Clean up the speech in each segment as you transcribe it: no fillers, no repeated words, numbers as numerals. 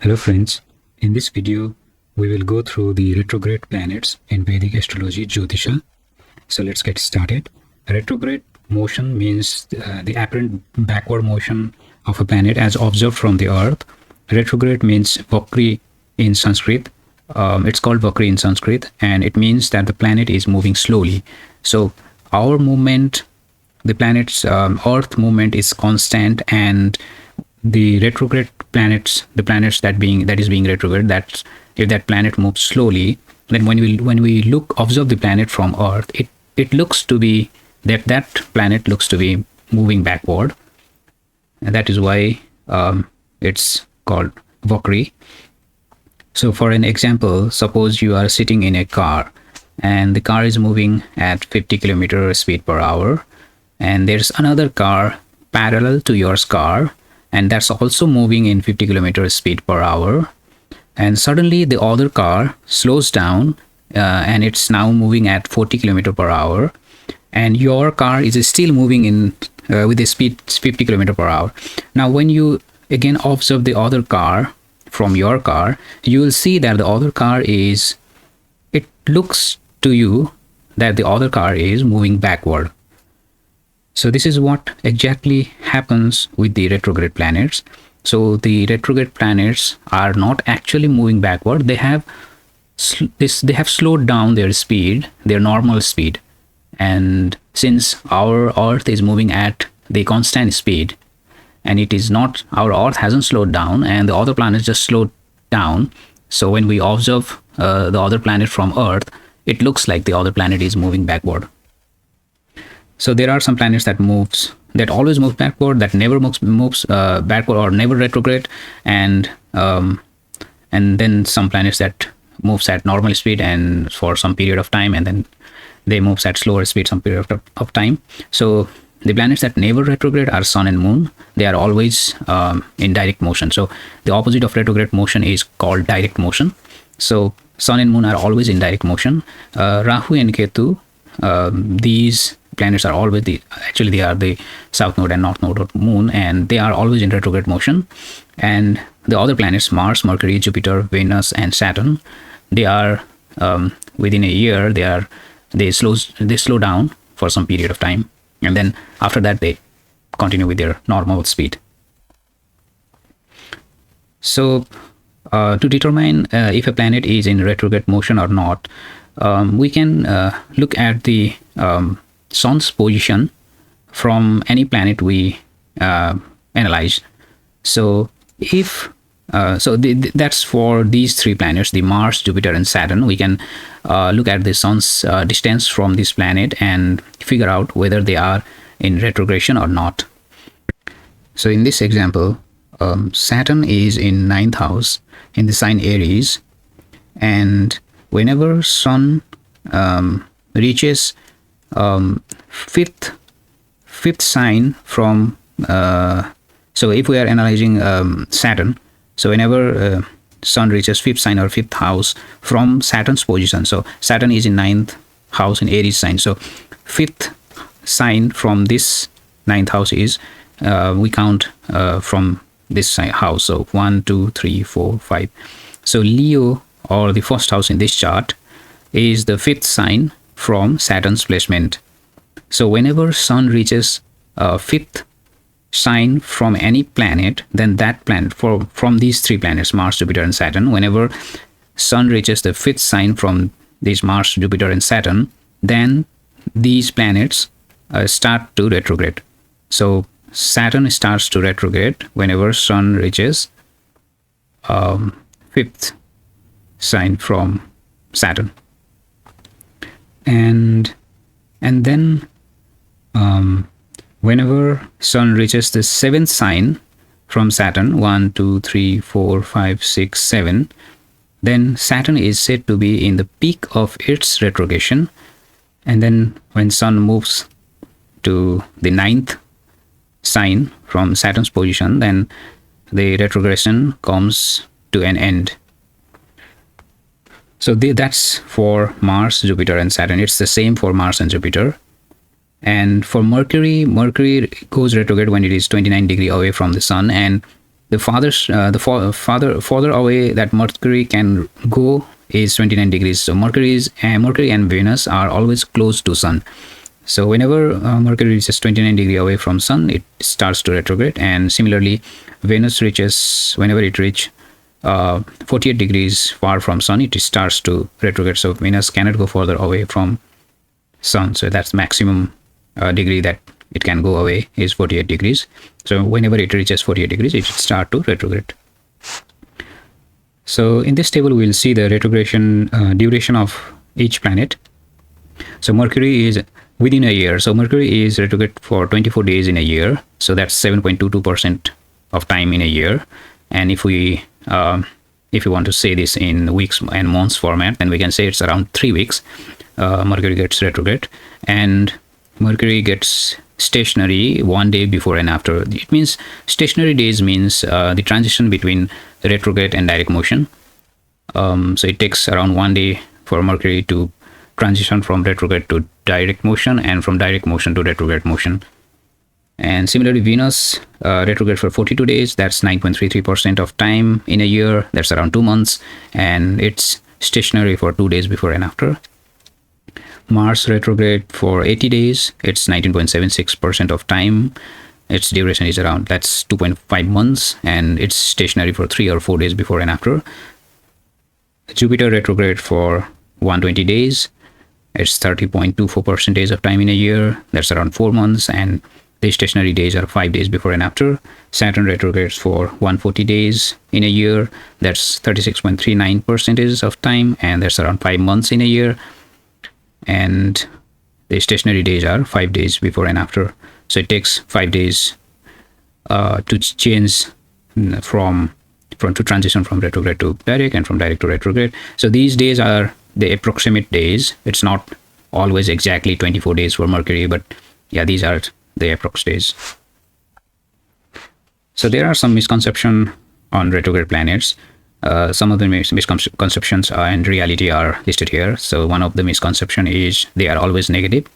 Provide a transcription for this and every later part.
Hello friends, in this video we will go through the retrograde planets in Vedic Astrology Jyotisha. So let's get started. Retrograde motion means the apparent backward motion of a planet as observed from the earth. Retrograde means Vakri in Sanskrit. It's called Vakri in Sanskrit, and it means that the planet is moving slowly. So our movement, the planet's earth movement is constant, and the retrograde planets, the planets that is being retrograde, that if that planet moves slowly, then when we observe the planet from earth, it looks to be that planet looks to be moving backward, and that is why it's called Vakri. So for an example, suppose you are sitting in a car and the car is moving at 50 kilometer speed per hour, and there's another car parallel to your car, and that's also moving in 50 kilometer speed per hour, and suddenly the other car slows down and it's now moving at 40 kilometer per hour, and your car is still moving in with the speed 50 kilometer per hour. Now when you again observe the other car from your car, you will see that the other car is, it looks to you that the other car is moving backward. So this is what exactly happens with the retrograde planets. So the retrograde planets are not actually moving backward. They have slowed down their speed, their normal speed. And since our earth is moving at the constant speed, and it is not, our earth hasn't slowed down and the other planets just slowed down. So when we observe the other planet from earth, it looks like the other planet is moving backward. So there are some planets that always move backward, that never moves backward or never retrograde, and then some planets that moves at normal speed and for some period of time, and then they moves at slower speed some period of time. So the planets that never retrograde are Sun and Moon. They are always in direct motion. So the opposite of retrograde motion is called direct motion. So Sun and Moon are always in direct motion. Rahu and Ketu, these planets are always they are the south node and north node of Moon, and they are always in retrograde motion. And the other planets, Mars, Mercury, Jupiter, Venus, and Saturn, they are within a year they slow down for some period of time, and then after that they continue with their normal speed. So to determine if a planet is in retrograde motion or not, we can look at the Sun's position from any planet we analyze. So if that's for these three planets, the Mars, Jupiter, and Saturn. We can look at the Sun's distance from this planet and figure out whether they are in retrogression or not. So in this example, Saturn is in 9th house in the sign Aries, and whenever Sun reaches fifth sign from so if we are analyzing Saturn, so whenever Sun reaches fifth sign or fifth house from Saturn's position, so Saturn is in 9th house in Aries sign, so fifth sign from this 9th house is we count from this house, so 1 2 3 4 5. So Leo, or the first house in this chart, is the fifth sign from Saturn's placement. So whenever Sun reaches fifth sign from any planet, then that planet from these three planets, Mars, Jupiter, and Saturn, whenever Sun reaches the fifth sign from these Mars, Jupiter, and Saturn, then these planets start to retrograde. So Saturn starts to retrograde whenever Sun reaches fifth sign from Saturn, and then whenever Sun reaches the seventh sign from Saturn, 1 2 3 4 5 6 7, then Saturn is said to be in the peak of its retrogression. And then when Sun moves to the 9th sign from Saturn's position, then the retrogression comes to an end. So that's for Mars, Jupiter, and Saturn. It's the same for Mars and Jupiter. And for Mercury goes retrograde when it is 29 degrees away from the Sun, and farther away that Mercury can go is 29 degrees. So Mercury and Venus are always close to Sun. So whenever Mercury reaches 29 degree away from Sun, it starts to retrograde. And similarly, Venus whenever it reaches 48 degrees far from Sun, it starts to retrograde. So Venus cannot go further away from Sun. So that's maximum degree that it can go away is 48 degrees. So whenever it reaches 48 degrees, it should start to retrograde. So in this table, we'll see the retrogradation duration of each planet. So Mercury is within a year. So Mercury is retrograde for 24 days in a year. So that's 7.22% of time in a year. And if you want to say this in weeks and months format, then we can say it's around 3 weeks. Mercury gets retrograde, and Mercury gets stationary 1 day before and after. It means stationary days means the transition between retrograde and direct motion. So it takes around 1 day for Mercury to transition from retrograde to direct motion, and from direct motion to retrograde motion. And similarly, Venus retrograde for 42 days. That's 9.33% of time in a year. That's around 2 months, and it's stationary for 2 days before and after. Mars retrograde for 80 days. It's 19.76% of time. Its duration is around, that's 2.5 months, and it's stationary for 3 or 4 days before and after. Jupiter retrograde for 120 days. It's 30.24% days of time in a year. That's around 4 months, and the stationary days are 5 days before and after. Saturn retrogrades for 140 days in a year. That's 36.39% of time, and that's around 5 months in a year. And the stationary days are 5 days before and after. So it takes 5 days to change to transition from retrograde to direct, and from direct to retrograde. So these days are the approximate days. It's not always exactly 24 days for Mercury, but yeah, these are the approx days. So there are some misconceptions on retrograde planets. Some of the misconceptions and reality are listed here. So one of the misconception is they are always negative.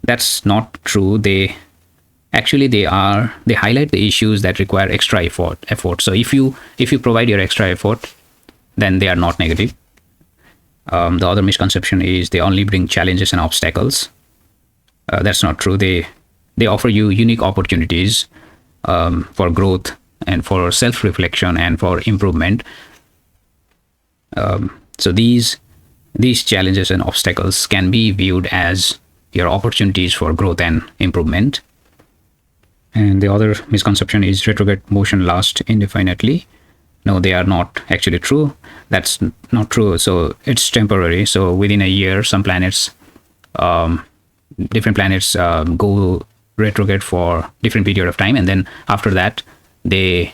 That's not true. They highlight the issues that require extra effort. So if you provide your extra effort, then they are not negative. The other misconception is they only bring challenges and obstacles. That's not true. They offer you unique opportunities for growth and for self-reflection and for improvement. So these challenges and obstacles can be viewed as your opportunities for growth and improvement. And the other misconception is retrograde motion lasts indefinitely. No, they are not actually true. That's not true. So it's temporary. So within a year, some planets, different planets go retrograde for different period of time, and then after that they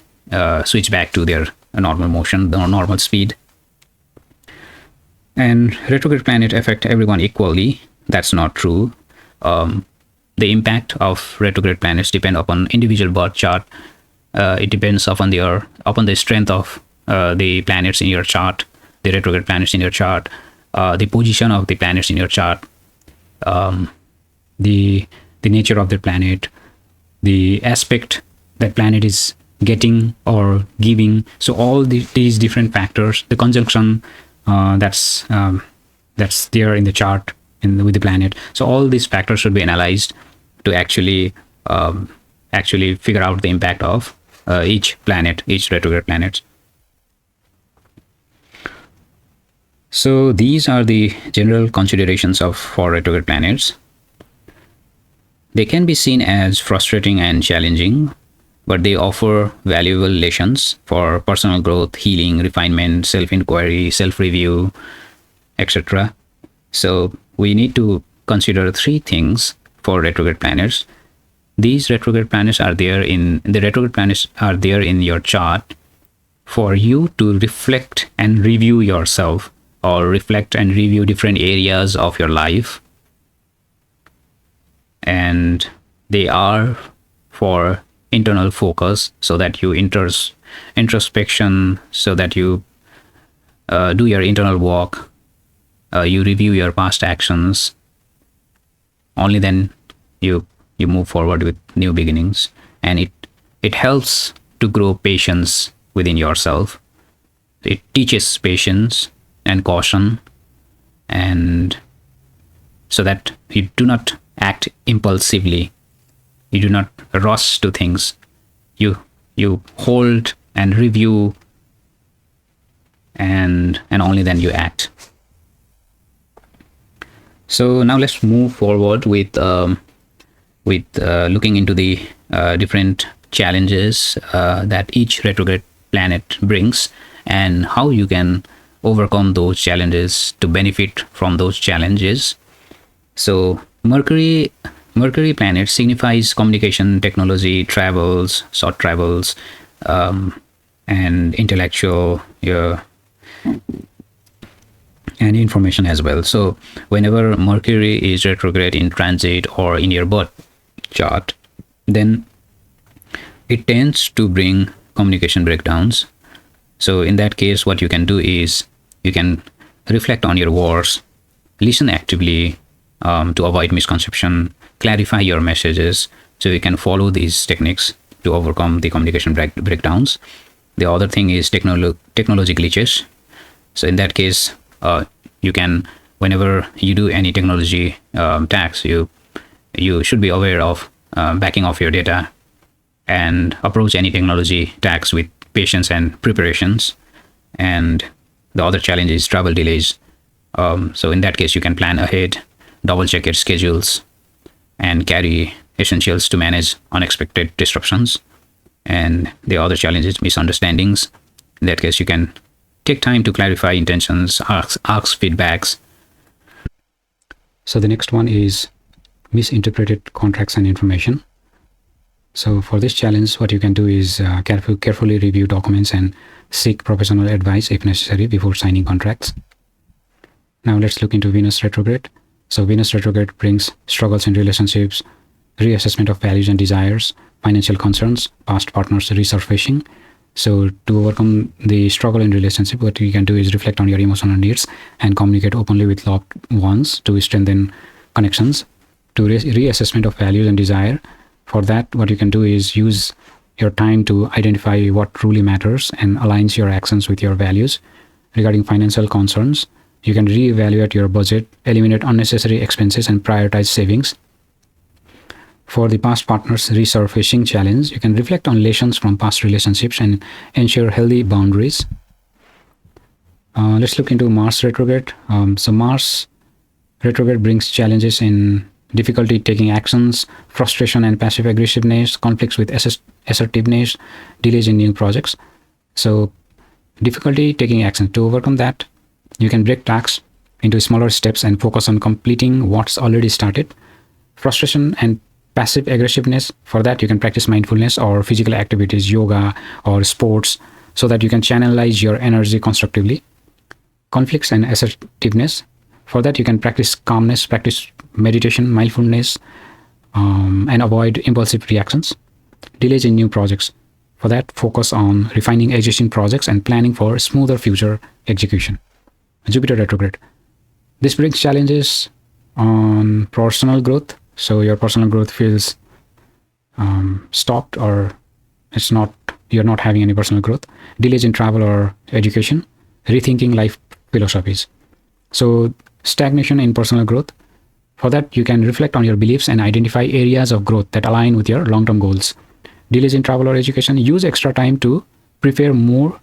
switch back to their normal motion, the normal speed. And retrograde planet affect everyone equally. That's not true. The impact of retrograde planets depend upon individual birth chart. It depends upon the strength of the planets in your chart, the retrograde planets in your chart, the position of the planets in your chart, the nature of the planet, the aspect that planet is getting or giving. So all these different factors, the conjunction that's there in the chart with the planet. So all these factors should be analyzed to actually figure out the impact of each retrograde planet. So these are the general considerations for retrograde planets. They can be seen as frustrating and challenging, but they offer valuable lessons for personal growth, healing, refinement, self-inquiry, self-review, etc. So we need to consider 3 things for retrograde planets. These retrograde planets are there in your chart for you to reflect and review yourself, or reflect and review different areas of your life. And they are for internal focus, so that you introspection, so that you do your internal work, you review your past actions. Only then you move forward with new beginnings, and it helps to grow patience within yourself. It teaches patience and caution, and so that you do not act impulsively. You do not rush to things. You hold and review, and only then you act. So now let's move forward with looking into the different challenges that each retrograde planet brings, and how you can overcome those challenges to benefit from those challenges. So Mercury planet signifies communication, technology, travels, short travels, and intellectual and information as well. So whenever Mercury is retrograde in transit or in your birth chart, then it tends to bring communication breakdowns. So in that case, what you can do is you can reflect on your words, listen actively to avoid misconception, clarify your messages. So you can follow these techniques to overcome the communication breakdowns. The other thing is technology glitches. So in that case, you can, whenever you do any technology tasks, you should be aware of backing off your data and approach any technology tasks with patience and preparations. And the other challenge is travel delays. So in that case, you can plan ahead, double check your schedules, and carry essentials to manage unexpected disruptions. And the other challenge is misunderstandings. In that case, you can take time to clarify intentions, ask feedbacks. So the next one is misinterpreted contracts and information. So for this challenge, what you can do is carefully review documents and seek professional advice if necessary before signing contracts. Now let's look into Venus retrograde. So Venus retrograde brings struggles in relationships, reassessment of values and desires, financial concerns, past partners resurfacing. So to overcome the struggle in relationship, what you can do is reflect on your emotional needs and communicate openly with loved ones to strengthen connections. To reassessment of values and desire, for that, what you can do is use your time to identify what truly matters and aligns your actions with your values. Regarding financial concerns, you can reevaluate your budget, eliminate unnecessary expenses, and prioritize savings. For the past partners resurfacing challenge, you can reflect on lessons from past relationships and ensure healthy boundaries. Let's look into Mars retrograde. So Mars retrograde brings challenges in difficulty taking actions, frustration and passive aggressiveness, conflicts with assertiveness, delays in new projects. So difficulty taking action. To overcome that, you can break tasks into smaller steps and focus on completing what's already started. Frustration and passive aggressiveness, for that you can practice mindfulness or physical activities, yoga or sports, so that you can channelize your energy constructively. Conflicts and assertiveness, for that you can practice calmness, practice meditation, mindfulness, and avoid impulsive reactions. Delays in new projects, for that focus on refining existing projects and planning for smoother future execution. Jupiter retrograde, this brings challenges on personal growth. So your personal growth feels stopped, or you're not having any personal growth. Delays in travel or education, rethinking life philosophies. So stagnation in personal growth, for that you can reflect on your beliefs and identify areas of growth that align with your long-term goals. Delays in travel or education, use extra time to prepare more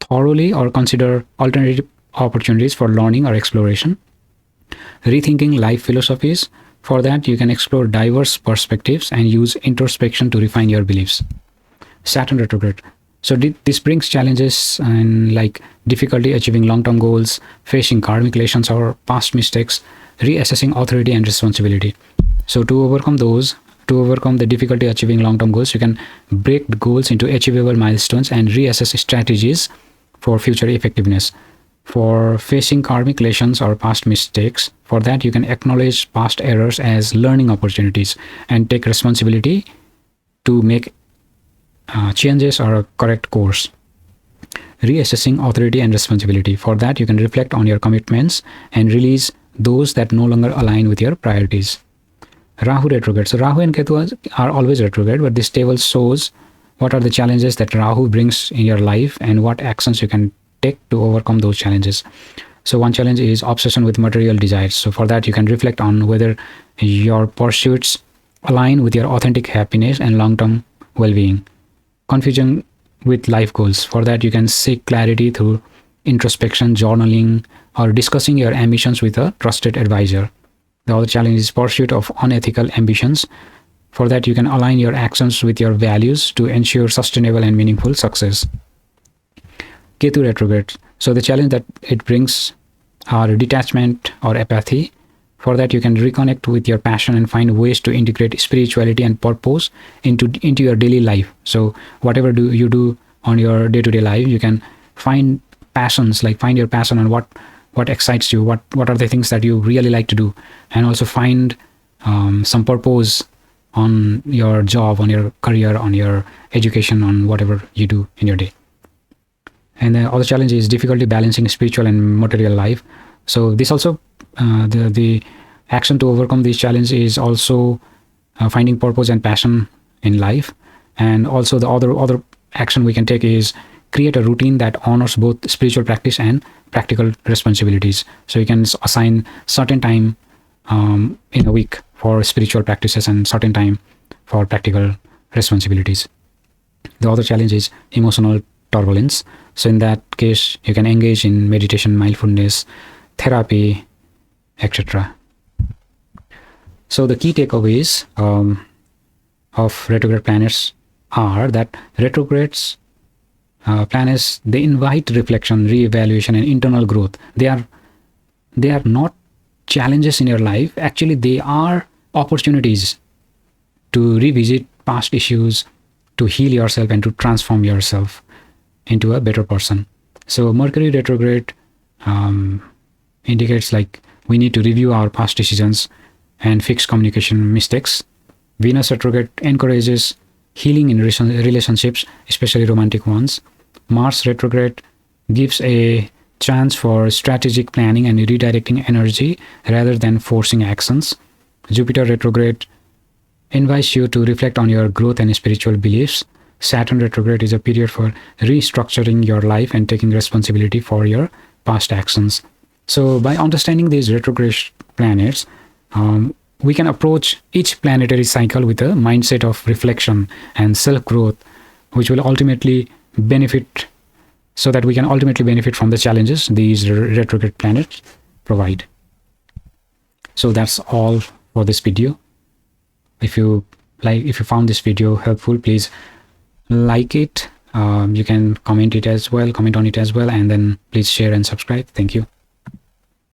thoroughly or consider alternative opportunities for learning or exploration. Rethinking life philosophies, for that you can explore diverse perspectives and use introspection to refine your beliefs. Saturn retrograde, so this brings challenges and like difficulty achieving long-term goals, facing karmic lessons or past mistakes, reassessing authority and responsibility. So to overcome the difficulty achieving long-term goals, you can break the goals into achievable milestones and reassess strategies for future effectiveness. For facing karmic lessons or past mistakes, for that you can acknowledge past errors as learning opportunities and take responsibility to make changes or a correct course. Reassessing authority and responsibility, for that you can reflect on your commitments and release those that no longer align with your priorities. Rahu retrograde, so Rahu and Ketu are always retrograde, but this table shows what are the challenges that Rahu brings in your life and what actions you can take to overcome those challenges. So one challenge is obsession with material desires. So for that, you can reflect on whether your pursuits align with your authentic happiness and long-term well-being. Confusion with life goals. For that, you can seek clarity through introspection, journaling, or discussing your ambitions with a trusted advisor. The other challenge is pursuit of unethical ambitions. For that, you can align your actions with your values to ensure sustainable and meaningful success. Ketu retrograde. So the challenge that it brings are detachment or apathy. For that, you can reconnect with your passion and find ways to integrate spirituality and purpose into your daily life. So whatever you do on your day-to-day life, you can find passions, like find your passion on what excites you, what are the things that you really like to do, and also find some purpose on your job, on your career, on your education, on whatever you do in your day. And the other challenge is difficulty balancing spiritual and material life. So this also, the action to overcome this challenge is also finding purpose and passion in life. And also the other action we can take is create a routine that honors both spiritual practice and practical responsibilities. So you can assign certain time in a week for spiritual practices and certain time for practical responsibilities. The other challenge is emotional turbulence. So in that case, you can engage in meditation, mindfulness, therapy, etc. So the key takeaways of retrograde planets are that retrogrades planets, they invite reflection, re-evaluation, and internal growth. They are not challenges in your life. Actually, they are opportunities to revisit past issues, to heal yourself, and to transform yourself into a better person. So Mercury retrograde indicates like we need to review our past decisions and fix communication mistakes. Venus retrograde encourages healing in relationships, especially romantic ones. Mars retrograde gives a chance for strategic planning and redirecting energy rather than forcing actions. Jupiter retrograde invites you to reflect on your growth and spiritual beliefs. Saturn retrograde is a period for restructuring your life and taking responsibility for your past actions. So by understanding these retrograde planets, we can approach each planetary cycle with a mindset of reflection and self-growth, which will ultimately benefit, so that we can ultimately benefit from the challenges these retrograde planets provide. So that's all for this video. If you found this video helpful, please like it. You can comment on it as well, and then please share and subscribe. Thank you.